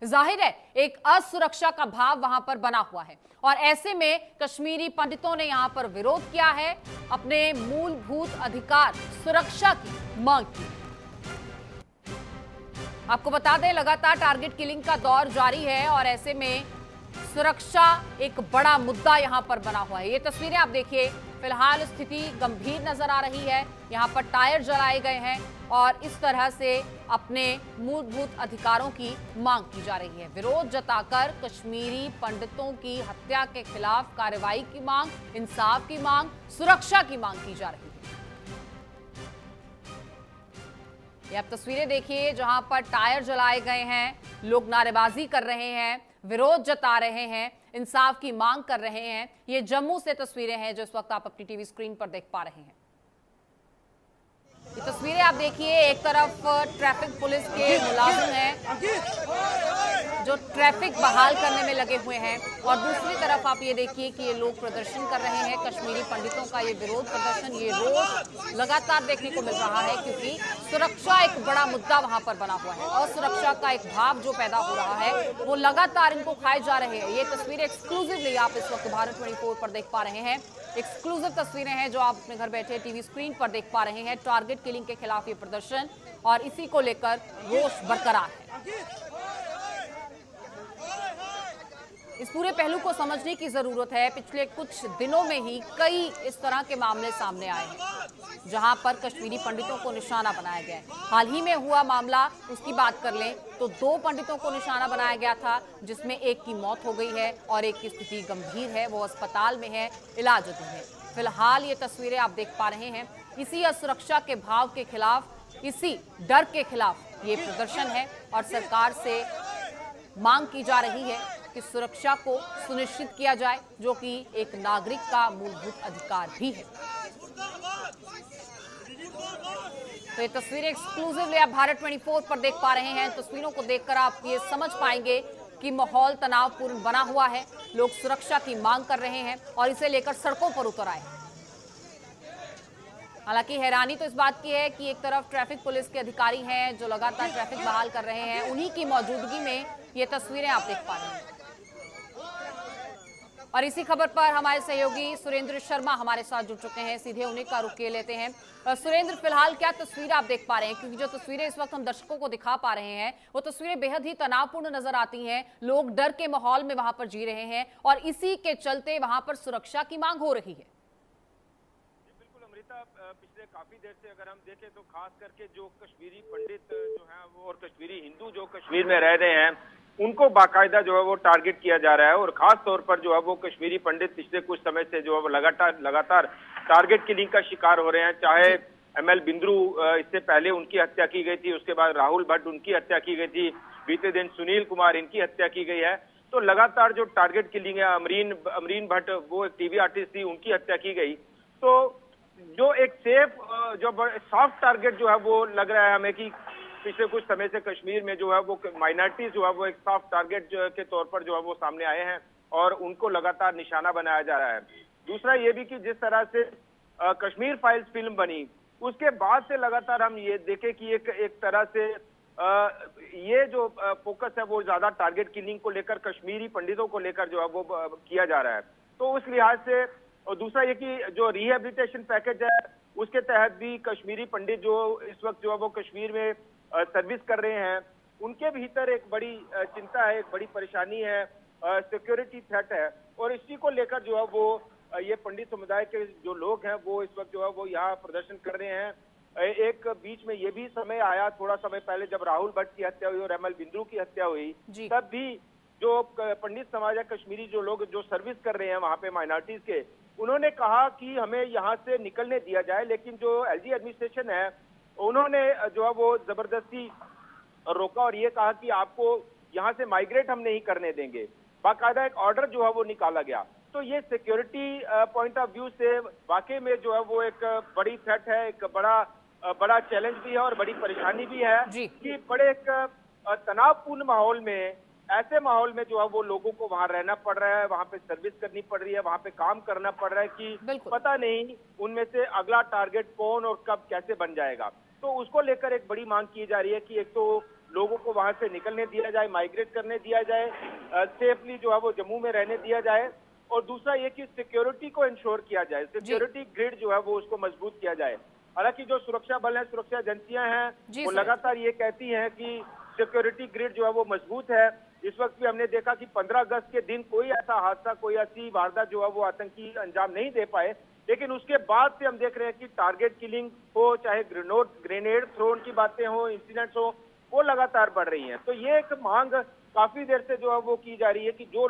जाहिर है एक असुरक्षा का भाव वहां पर बना हुआ है और ऐसे में कश्मीरी पंडितों ने यहां पर विरोध किया है, अपने मूलभूत अधिकार सुरक्षा की मांग की। आपको बता दें लगातार टारगेट किलिंग का दौर जारी है और ऐसे में सुरक्षा एक बड़ा मुद्दा यहां पर बना हुआ है। ये तस्वीरें आप देखिए, फिलहाल स्थिति गंभीर नजर आ रही है। यहां पर टायर जलाए गए हैं और इस तरह से अपने मूलभूत अधिकारों की मांग की जा रही है। विरोध जताकर कश्मीरी पंडितों की हत्या के खिलाफ कार्रवाई की मांग, इंसाफ की मांग, सुरक्षा की मांग की जा रही है। ये आप तस्वीरें देखिए जहां पर टायर जलाए गए हैं, लोग नारेबाजी कर रहे हैं, विरोध जता रहे हैं, इंसाफ की मांग कर रहे हैं। ये जम्मू से तस्वीरें हैं जो इस वक्त आप अपनी टीवी स्क्रीन पर देख पा रहे हैं। ये तस्वीरें आप देखिए, एक तरफ ट्रैफिक पुलिस के मुलाजिम हैं जो ट्रैफिक बहाल करने में लगे हुए हैं और दूसरी तरफ आप ये देखिए कि ये लोग प्रदर्शन कर रहे हैं। कश्मीरी पंडितों का ये विरोध प्रदर्शन, ये रोष लगातार देखने को मिल रहा है क्योंकि सुरक्षा एक बड़ा मुद्दा वहां पर बना हुआ है। असुरक्षा का एक भाव जो पैदा हो रहा है वो लगातार इनको खाए जा रहे हैं। ये तस्वीरें एक्सक्लूसिवली आप इस वक्त भारत 24 पर देख पा रहे हैं। एक्सक्लूसिव तस्वीरें हैं जो आप अपने घर बैठे टीवी स्क्रीन पर देख पा रहे हैं। टारगेट किलिंग के खिलाफ ये प्रदर्शन और इसी को लेकर रोष बरकरार है। इस पूरे पहलू को समझने की जरूरत है। पिछले कुछ दिनों में ही कई इस तरह के मामले सामने आए हैं जहां पर कश्मीरी पंडितों को निशाना बनाया गया है। हाल ही में हुआ मामला उसकी बात कर लें तो 2 पंडितों को निशाना बनाया गया था जिसमें एक की मौत हो गई है और एक की स्थिति गंभीर है, वो अस्पताल में है, इलाजाधीन है। फिलहाल ये तस्वीरें आप देख पा रहे हैं। इसी असुरक्षा के भाव के खिलाफ, इसी डर के खिलाफ ये प्रदर्शन है और सरकार से मांग की जा रही है कि सुरक्षा को सुनिश्चित किया जाए जो कि एक नागरिक का मूलभूत अधिकार भी है। तो ये तस्वीरें एक्सक्लूसिवली आप भारत 24 पर देख पा रहे हैं। तस्वीरों को देखकर आप ये समझ पाएंगे कि माहौल तनावपूर्ण बना हुआ है, लोग सुरक्षा की मांग कर रहे हैं और इसे लेकर सड़कों पर उतर आए। हालांकि हैरानी तो इस बात की है कि एक तरफ ट्रैफिक पुलिस के अधिकारी हैं जो लगातार ट्रैफिक बहाल कर रहे हैं, उन्हीं की मौजूदगी में ये तस्वीरें आप देख पा रहे हैं। और इसी खबर पर हमारे सहयोगी सुरेंद्र शर्मा हमारे साथ जुड़ चुके हैं, सीधे उन्हीं का रुख किए लेते हैं। सुरेंद्र, फिलहाल क्या तस्वीर आप देख पा रहे हैं? क्योंकि जो तस्वीरें इस वक्त हम दर्शकों को दिखा पा रहे हैं वो तस्वीरें बेहद ही तनावपूर्ण नजर आती हैं। लोग डर के माहौल में वहां पर जी रहे हैं और इसी के चलते वहां पर सुरक्षा की मांग हो रही है। पिछले काफी देर से अगर हम देखें तो खास करके जो कश्मीरी पंडित जो हैं वो और कश्मीरी हिंदू जो कश्मीर में रह रहे हैं उनको बाकायदा जो है वो टारगेट किया जा रहा है और खास तौर पर जो है वो कश्मीरी पंडित पिछले कुछ समय से जो है वो लगातार टारगेट किलिंग का शिकार हो रहे हैं। चाहे ML बिंद्रू, इससे पहले उनकी हत्या की गई थी, उसके बाद राहुल भट्ट उनकी हत्या की गई थी, बीते दिन सुनील कुमार इनकी हत्या की गई है। तो लगातार जो टारगेट किलिंग है, अमरीन भट्ट वो एक टीवी आर्टिस्ट थी, उनकी हत्या की गई। तो जो एक सेफ जो सॉफ्ट टारगेट जो है वो लग रहा है हमें कि पिछले कुछ समय से कश्मीर में जो है वो माइनॉरिटीज जो है वो एक सॉफ्ट टारगेट के तौर पर जो है वो सामने आए हैं और उनको लगातार निशाना बनाया जा रहा है। दूसरा ये भी कि जिस तरह से कश्मीर फाइल्स फिल्म बनी उसके बाद से लगातार हम ये देखें कि एक तरह से ये जो फोकस है वो ज्यादा टारगेट किलिंग को लेकर, कश्मीरी पंडितों को लेकर जो है वो किया जा रहा है। तो उस लिहाज से और दूसरा ये कि जो रिहेबिलिटेशन पैकेज है उसके तहत भी कश्मीरी पंडित जो इस वक्त जो है वो कश्मीर में सर्विस कर रहे हैं उनके भीतर एक बड़ी चिंता है, एक बड़ी परेशानी है, सिक्योरिटी थ्रेट है और इसी को लेकर जो है वो ये पंडित समुदाय के जो लोग हैं वो इस वक्त जो है वो यहाँ प्रदर्शन कर रहे हैं। एक बीच में ये भी समय आया थोड़ा समय पहले जब राहुल भट्ट की हत्या हुई और ML बिंद्रू की हत्या हुई, तब भी जो पंडित समाज है, कश्मीरी जो लोग जो सर्विस कर रहे हैं वहां पे माइनॉरिटीज के, उन्होंने कहा कि हमें यहाँ से निकलने दिया जाए, लेकिन जो LG एडमिनिस्ट्रेशन है उन्होंने जो है वो जबरदस्ती रोका और ये कहा कि आपको यहाँ से माइग्रेट हम नहीं करने देंगे। बाकायदा एक ऑर्डर जो है वो निकाला गया। तो ये सिक्योरिटी पॉइंट ऑफ व्यू से वाकई में जो है वो एक बड़ी थ्रेट है, एक बड़ा चैलेंज भी है और बड़ी परेशानी भी है कि बड़े एक तनावपूर्ण माहौल में, ऐसे माहौल में जो है वो लोगों को वहां रहना पड़ रहा है, वहां पे सर्विस करनी पड़ रही है, वहां पे काम करना पड़ रहा है कि पता नहीं उनमें से अगला टारगेट कौन और कब कैसे बन जाएगा। तो उसको लेकर एक बड़ी मांग की जा रही है कि एक तो लोगों को वहां से निकलने दिया जाए, माइग्रेट करने दिया जाए, सेफली जो है वो जम्मू में रहने दिया जाए। और दूसरा ये कि सिक्योरिटी को इंश्योर किया जाए, सिक्योरिटी ग्रिड जो है वो उसको मजबूत किया जाए। हालांकि जो सुरक्षा बल है, सुरक्षा एजेंसियां हैं, वो लगातार ये कहती हैं कि सिक्योरिटी ग्रिड जो है वो मजबूत है। इस वक्त भी हमने देखा कि 15 अगस्त के दिन कोई ऐसा हादसा, कोई ऐसी वारदात जो है वो आतंकी अंजाम नहीं दे पाए, लेकिन उसके बाद से हम देख रहे हैं कि टारगेट किलिंग हो, चाहे ग्रेनेड थ्रोन की बातें हो, इंसिडेंट्स हो, वो लगातार बढ़ रही हैं। तो ये एक मांग काफी देर से जो है वो की जा रही है कि जो